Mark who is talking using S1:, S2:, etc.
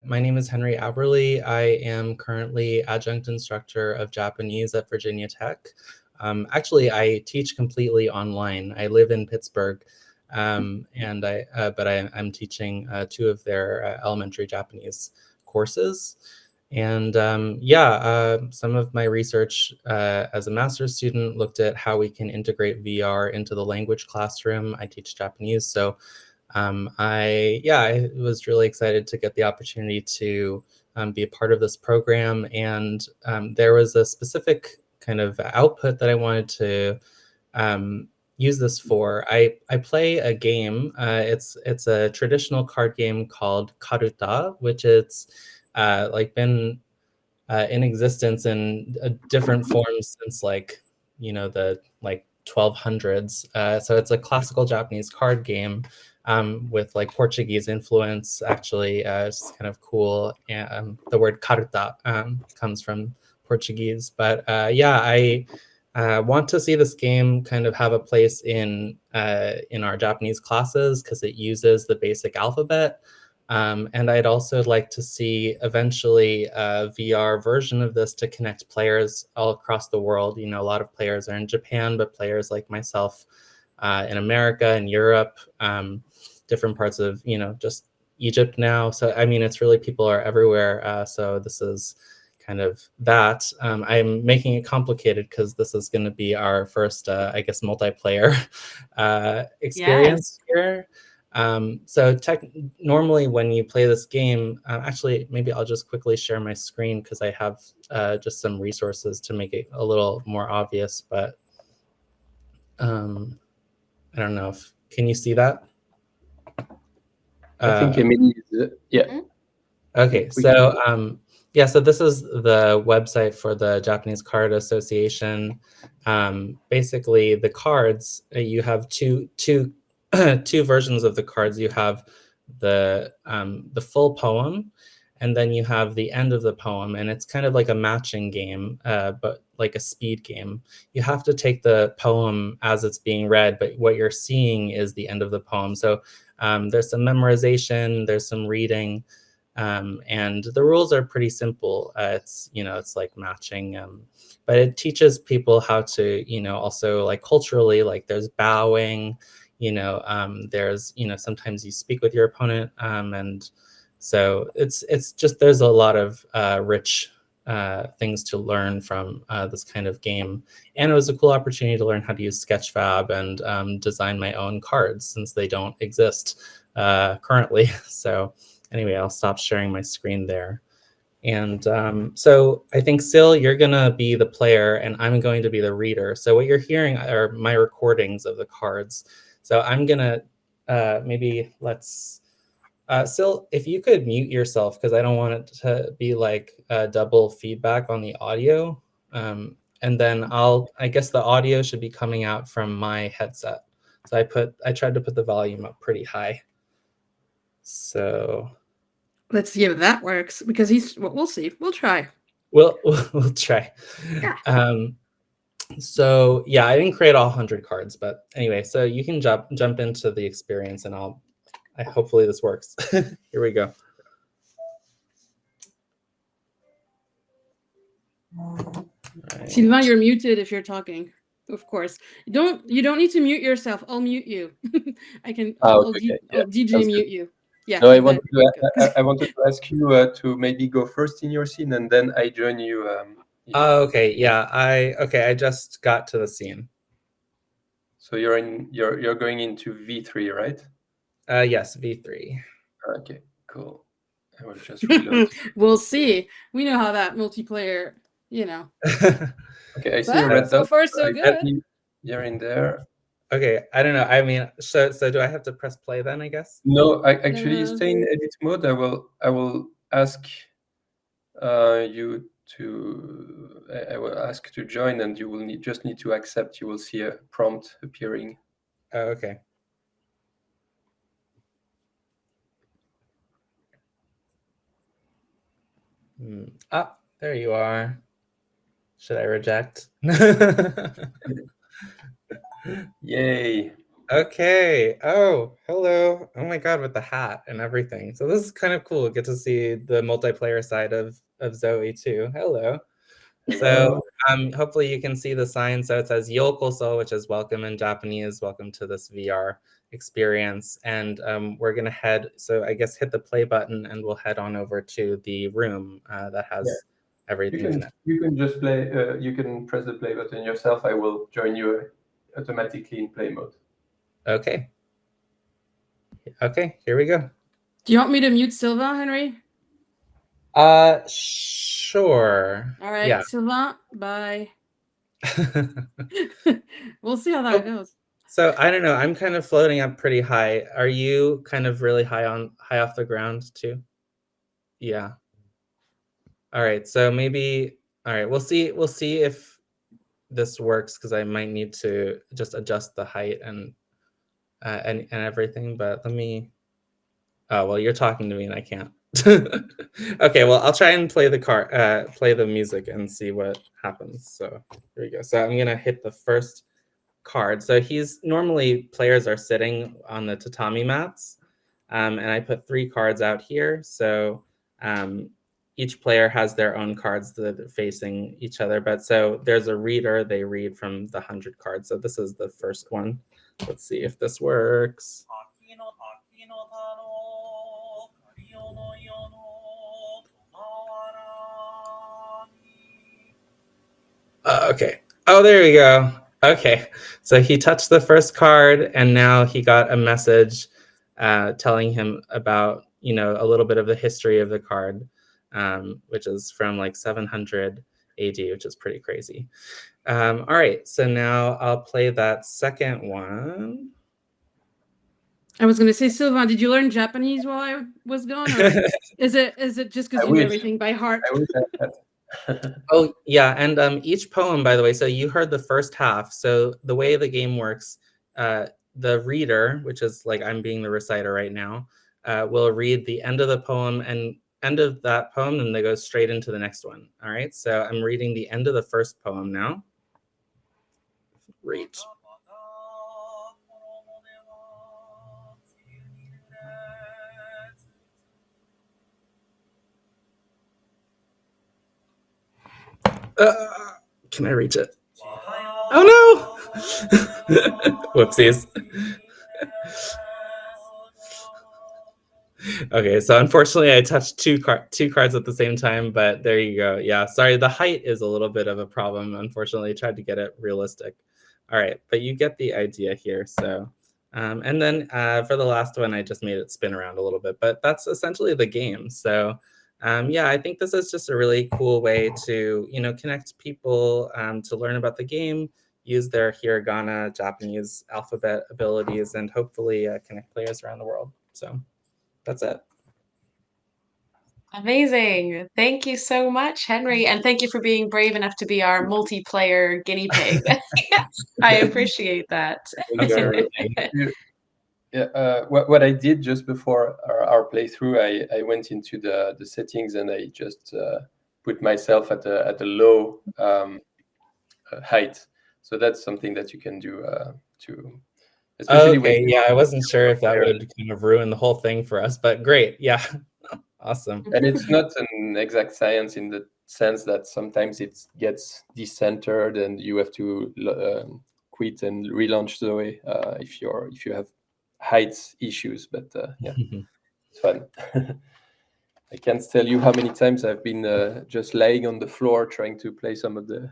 S1: My name is Henry Aberle. I am currently adjunct instructor of Japanese at Virginia Tech. Actually, I teach completely online. I live in Pittsburgh, but I'm teaching two of their elementary Japanese courses. And some of my research as a master's student looked at how we can integrate VR into the language classroom. I teach Japanese, so I was really excited to get the opportunity to be a part of this program. And there was a specific kind of output that I wanted to use this for. I play a game. It's a traditional card game called Karuta, which is been in existence in different forms since the 1200s. So it's a classical Japanese card game with like Portuguese influence. Actually, it's kind of cool. And the word karuta comes from Portuguese. But I want to see this game kind of have a place in our Japanese classes because it uses the basic alphabet. And I'd also like to see eventually a VR version of this to connect players all across the world. You know, a lot of players are in Japan, but players like myself in America and Europe, different parts of, just Egypt now. So, I mean, it's really people are everywhere. So this is kind of that. I'm making it complicated because this is going to be our first, multiplayer experience here. Normally when you play this game, actually, maybe I'll just quickly share my screen because I have just some resources to make it a little more obvious, but I don't know can you see that?
S2: I think Emily is, yeah.
S1: Okay, so so this is the website for the Japanese Card Association. Basically, the cards, you have two versions of the cards. You have the full poem, and then you have the end of the poem, and it's kind of like a matching game, but like a speed game. You have to take the poem as it's being read, but what you're seeing is the end of the poem. So there's some memorization, there's some reading, and the rules are pretty simple. It's like matching, but it teaches people how to, also like culturally, like there's bowing, there's, sometimes you speak with your opponent, and so it's just there's a lot of rich things to learn from this kind of game. And it was a cool opportunity to learn how to use Sketchfab and design my own cards since they don't exist currently. So anyway, I'll stop sharing my screen there. And so I think, Sil, you're going to be the player and I'm going to be the reader. So what you're hearing are my recordings of the cards. So I'm going to maybe let's... Sil, if you could mute yourself, because I don't want it to be like double feedback on the audio. And then I guess the audio should be coming out from my headset. So I tried to put the volume up pretty high. So
S3: let's see if that works, because we'll see. We'll try.
S1: We'll try.
S3: Yeah.
S1: So yeah, I didn't create all 100 cards, but anyway, so you can jump into the experience, and hopefully this works. Here we go.
S3: Right. Sylvain, you're muted if you're talking. Of course, you don't need to mute yourself. I'll mute you. I can. I'll DJ mute you. Yeah.
S2: No, I wanted to ask you to maybe go first in your scene, and then I join you.
S1: Okay. Yeah. I just got to the scene.
S2: So you're going into V3, right?
S1: Yes, V3.
S2: Okay. Cool. I will just reload.
S3: We'll see. We know how that multiplayer.
S2: Okay, I see a red dot.
S3: So far, so good.
S2: You're in there.
S1: Okay, I don't know. I mean, so do I have to press play then, I guess?
S2: No, I actually stay in edit mode. I will ask you to. I will ask to join, and you will just need to accept. You will see a prompt appearing.
S1: Oh, okay. There you are. Should I reject?
S2: Yay.
S1: Okay. Oh, hello. Oh my God, with the hat and everything. So this is kind of cool. Get to see the multiplayer side of Zoe too. Hello. So hopefully you can see the sign. So it says Yokoso, which is welcome in Japanese, welcome to this VR experience. And we're gonna head, so I guess hit the play button and we'll head on over to the room that has everything in it.
S2: You can just play, you can press the play button yourself. I will join you automatically in play mode.
S1: Okay. Okay, here we go.
S3: Do you want me to mute Sylvain, Henry?
S1: Sure.
S3: All right, yeah. Sylvain, bye. We'll see how that goes.
S1: So I don't know. I'm kind of floating up pretty high. Are you kind of really high off the ground too? Yeah. All right. So maybe. All right. We'll see if this works because I might need to just adjust the height and everything. But let me. Oh well, you're talking to me and I can't. Okay. Well, I'll try and play the music and see what happens. So here we go. So I'm gonna hit the first card. So normally players are sitting on the tatami mats, and I put 3 cards out here. So each player has their own cards that are facing each other. But so there's a reader, they read from the 100 cards. So this is the first one. Let's see if this works. Okay. Oh, there we go. Okay. So he touched the first card and now he got a message telling him about, a little bit of the history of the card, which is from like 700 AD, which is pretty crazy. All right. So now I'll play that second one.
S3: I was going to say, Sylvain, did you learn Japanese while I was gone? Or is it just because you know everything by heart?
S1: Oh, yeah. And each poem, by the way, so you heard the first half. So the way the game works, the reader, which is like I'm being the reciter right now, will read the end of the poem and end of that poem, and they go straight into the next one. All right. So I'm reading the end of the first poem now. Read. Can I reach it? Oh no! Whoopsies. Okay, so unfortunately I touched two cards at the same time, but there you go. Yeah, sorry, the height is a little bit of a problem. Unfortunately, I tried to get it realistic. All right, but you get the idea here. So, and then for the last one, I just made it spin around a little bit, but that's essentially the game. So, yeah, I think this is just a really cool way to, connect people to learn about the game, use their hiragana, Japanese alphabet abilities, and hopefully connect players around the world. So that's it.
S4: Amazing. Thank you so much, Henry. And thank you for being brave enough to be our multiplayer guinea pig. I appreciate that.
S2: Yeah, what I did just before our playthrough, I went into the settings and I just put myself at a low height. So that's something that you can do to.
S1: Especially yeah, I wasn't sure if that would kind of ruin the whole thing for us, but great. Yeah, awesome.
S2: And it's not an exact science in the sense that sometimes it gets decentered and you have to quit and relaunch Zoe if you have height issues. But yeah, it's fun. I can't tell you how many times I've been just laying on the floor trying to play some of the